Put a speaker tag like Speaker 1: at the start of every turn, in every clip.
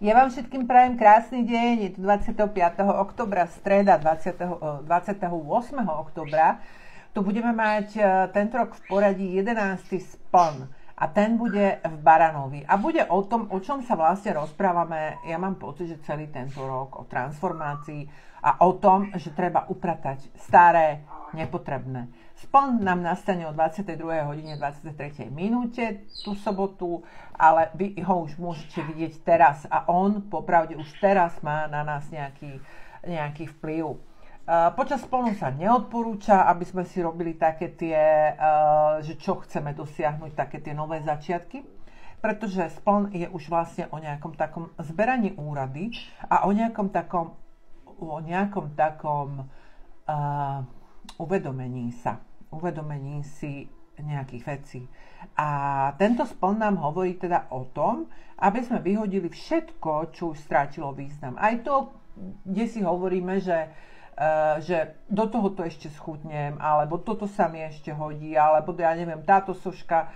Speaker 1: Ja vám všetkým prajem krásny deň, je to 25. oktobra, streda 28. oktobra. Tu budeme mať tento rok v poradí 11. spln a ten bude v Baranovi. A bude o tom, o čom sa vlastne rozprávame, ja mám pocit, že celý tento rok, o transformácii a o tom, že treba upratať staré, nepotrebné. Spln nám nastane o 22. hodine 23. minúte tú sobotu, ale vy ho už môžete vidieť teraz a on popravde už teraz má na nás nejaký vplyv. Počas splnu sa neodporúča, aby sme si robili také tie, že čo chceme dosiahnuť, také tie nové začiatky, pretože spln je už vlastne o nejakom takom zberaní úrady a o nejakom takom uvedomení si nejakých vecí. A tento spln nám hovorí teda o tom, aby sme vyhodili všetko, čo už strátilo význam. Aj to, kde si hovoríme, že do tohoto ešte schutnem, alebo toto sa mi ešte hodí, alebo ja neviem, táto soška,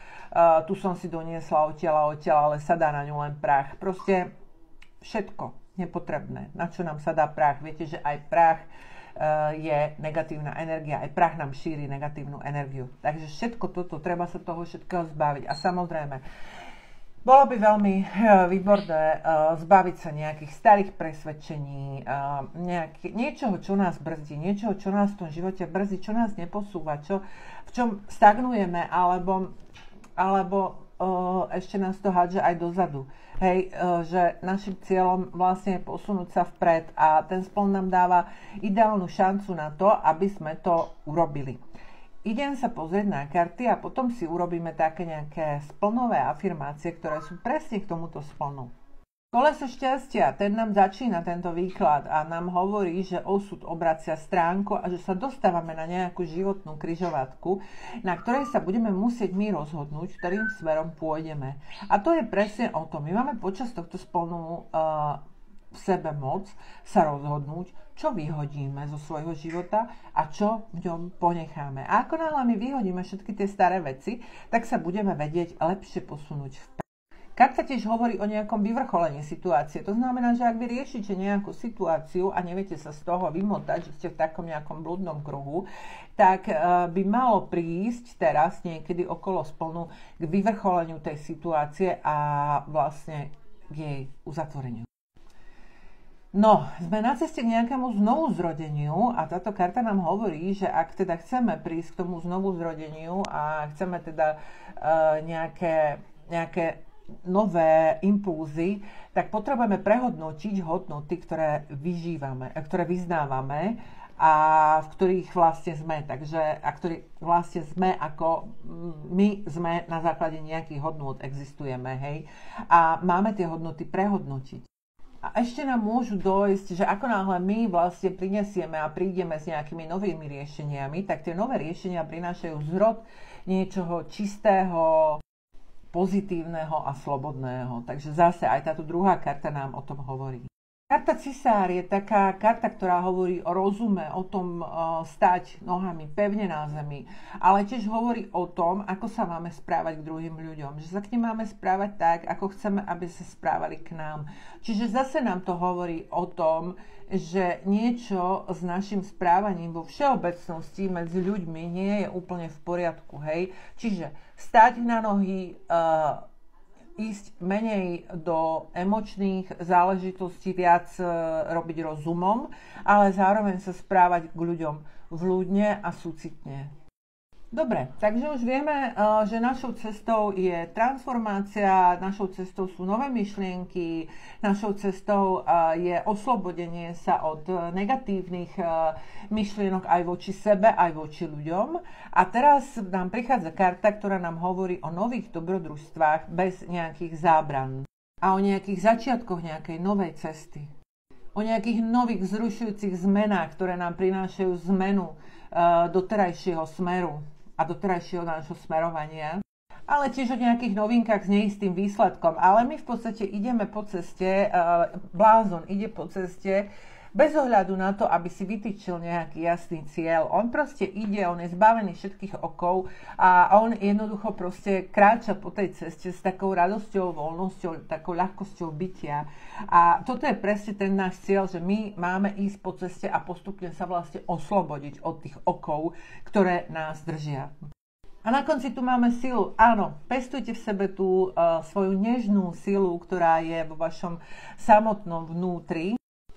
Speaker 1: tu som si doniesla odtiaľ, ale sa dá na ňu len prach. Proste všetko nepotrebné, na čo nám sa dá prach. Viete, že aj prach je negatívna energia, aj prach nám šíri negatívnu energiu. Takže všetko toto, treba sa toho všetkého zbaviť. A samozrejme, bolo by veľmi výborné zbaviť sa nejakých starých presvedčení, niečoho, čo nás brzdí, niečoho, čo nás v tom živote brzdí, čo nás neposúva, v čom stagnujeme, alebo ešte nás to hádže aj dozadu. Hej, že našim cieľom vlastne je posunúť sa vpred a ten spln nám dáva ideálnu šancu na to, aby sme to urobili. Idem sa pozrieť na karty a potom si urobíme také nejaké splnové afirmácie, ktoré sú presne k tomuto splnu. Koleso šťastia, ten nám začína tento výklad a nám hovorí, že osud obracia stránku a že sa dostávame na nejakú životnú križovatku, na ktorej sa budeme musieť my rozhodnúť, ktorým smerom pôjdeme. A to je presne o tom. My máme počas tohto splnu v sebe moc sa rozhodnúť, čo vyhodíme zo svojho života a čo v ňom ponecháme. A ako náhle my vyhodíme všetky tie staré veci, tak sa budeme vedieť lepšie posunúť vpred. Karta tiež hovorí o nejakom vyvrcholení situácie. To znamená, že ak vy riešite nejakú situáciu a neviete sa z toho vymotať, že ste v takom nejakom blúdnom kruhu, tak by malo prísť teraz niekedy okolo splnu k vyvrcholeniu tej situácie a vlastne k jej uzatvoreniu. No, sme na ceste k nejakému znovuzrodeniu a táto karta nám hovorí, že ak teda chceme prísť k tomu znovuzrodeniu a chceme teda nejaké nové impulzy, tak potrebujeme prehodnotiť hodnoty, ktoré vyznávame a v ktorých vlastne sme. Takže, ako my sme na základe nejakých hodnôt existujeme, hej. A máme tie hodnoty prehodnotiť. A ešte nám môžu dojsť, že ako náhle my vlastne prinesieme a prídeme s nejakými novými riešeniami, tak tie nové riešenia prinášajú zrod niečoho čistého, pozitívneho a slobodného. Takže zase aj táto druhá karta nám o tom hovorí. Karta Cisár je taká karta, ktorá hovorí o rozume, o tom stať nohami pevne na zemi, ale tiež hovorí o tom, ako sa máme správať k druhým ľuďom. Že sa k nim máme správať tak, ako chceme, aby sa správali k nám. Čiže zase nám to hovorí o tom, že niečo s našim správaním vo všeobecnosti medzi ľuďmi nie je úplne v poriadku. Hej? Čiže stať na nohy, ísť menej do emočných záležitostí, viac robiť rozumom, ale zároveň sa správať k ľuďom vľúdne a súcitne. Dobre, takže už vieme, že našou cestou je transformácia, našou cestou sú nové myšlienky, našou cestou je oslobodenie sa od negatívnych myšlienok aj voči sebe, aj voči ľuďom. A teraz nám prichádza karta, ktorá nám hovorí o nových dobrodružstvách bez nejakých zábran a o nejakých začiatkoch nejakej novej cesty. O nejakých nových vzrušujúcich zmenách, ktoré nám prinášajú zmenu doterajšieho smeru a doterajšieho nášho smerovania, ale tiež o nejakých novinkách s neistým výsledkom. Ale my v podstate ideme po ceste, blázon ide po ceste Bez ohľadu na to, aby si vytýčil nejaký jasný cieľ. On proste ide, on je zbavený všetkých okov a on jednoducho proste kráča po tej ceste s takou radosťou, voľnosťou, takou ľahkosťou bytia. A toto je presne ten náš cieľ, že my máme ísť po ceste a postupne sa vlastne oslobodiť od tých okov, ktoré nás držia. A na konci tu máme silu. Áno, pestujte v sebe tú svoju nežnú silu, ktorá je vo vašom samotnom vnútri,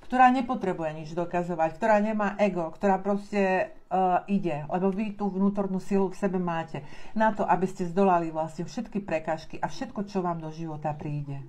Speaker 1: ktorá nepotrebuje nič dokazovať, ktorá nemá ego, ktorá proste ide, lebo vy tú vnútornú silu v sebe máte na to, aby ste zdolali vlastne všetky prekážky a všetko, čo vám do života príde.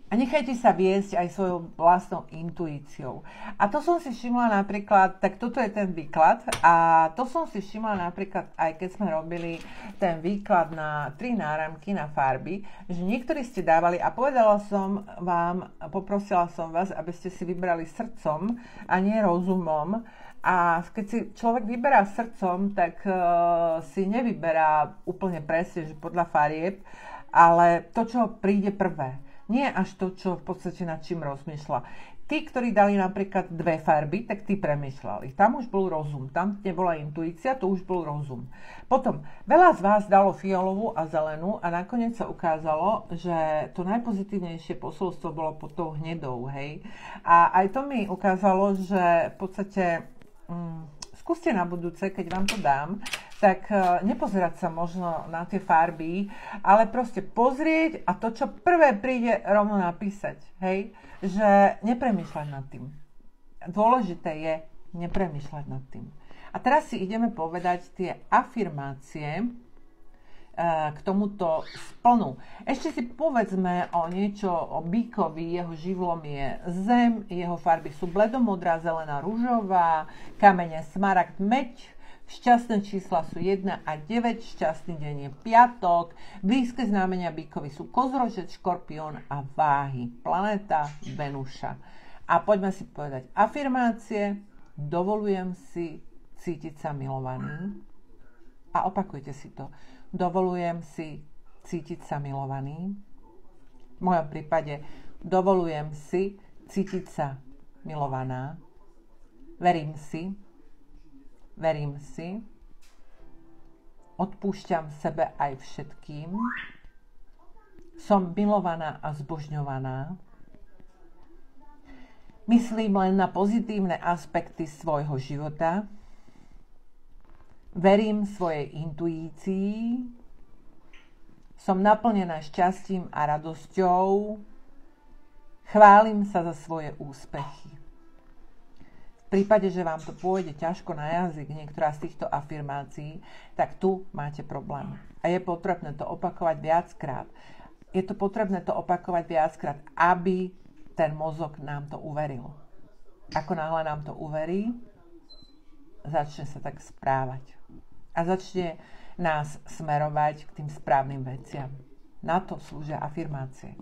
Speaker 1: A nechajte sa viesť aj svojou vlastnou intuíciou. A to som si všimla napríklad, tak toto je ten výklad, a to som si všimla napríklad aj keď sme robili ten výklad na 3 náramky na farby, že niektorí ste dávali a povedala som vám, poprosila som vás, aby ste si vybrali srdcom a nie rozumom. A keď si človek vyberá srdcom, tak si nevyberá úplne presne, že podľa farieb, ale to, čo príde prvé. Nie až to, čo v podstate nad čím rozmýšľa. Tí, ktorí dali napríklad 2 farby, tak tí premýšľali. Tam už bol rozum, tam nebola intuícia, to už bol rozum. Potom veľa z vás dalo fialovú a zelenú a nakoniec sa ukázalo, že to najpozitívnejšie posolstvo bolo pod tou hnedou, hej. A aj to mi ukázalo, že v podstate skúste na budúce, keď vám to dám, tak nepozerať sa možno na tie farby, ale proste pozrieť a to, čo prvé príde, rovno napísať. Hej? Že nepremýšľať nad tým. Dôležité je nepremýšľať nad tým. A teraz si ideme povedať tie afirmácie k tomuto splnu. Ešte si povedzme o niečo o bíkovi. Jeho živlom je zem, jeho farby sú bledomodrá, zelená, ružová, kamene smaragd, meď. Šťastné čísla sú 1 a 9, šťastný deň je piatok, blízke znamenia bíkovi sú kozorožec, škorpión a váhy, planéta Venuša. A poďme si povedať afirmácie, dovolujem si cítiť sa milovaný. A opakujte si to, dovolujem si cítiť sa milovaný. V mojom prípade dovolujem si cítiť sa milovaná. Verím si, odpúšťam sebe aj všetkým, som milovaná a zbožňovaná, myslím len na pozitívne aspekty svojho života, verím svojej intuícii, som naplnená šťastím a radosťou, chválim sa za svoje úspechy. V prípade, že vám to pôjde ťažko na jazyk, niektorá z týchto afirmácií, tak tu máte problém. A je potrebné to opakovať viackrát. Je to potrebné to opakovať viackrát, aby ten mozog nám to uveril. Ako náhle nám to uverí, začne sa tak správať. A začne nás smerovať k tým správnym veciam. Na to slúžia afirmácie.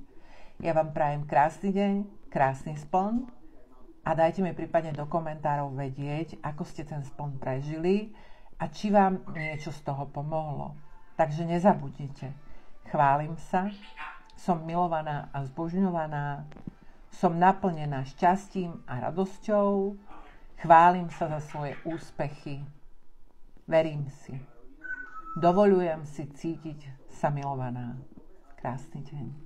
Speaker 1: Ja vám prajem krásny deň, krásny spln, a dajte mi prípadne do komentárov vedieť, ako ste ten spln prežili a či vám niečo z toho pomohlo. Takže nezabudnite. Chválim sa, som milovaná a zbožňovaná, som naplnená šťastím a radosťou, chválim sa za svoje úspechy, verím si, dovolujem si cítiť sa milovaná. Krásny deň.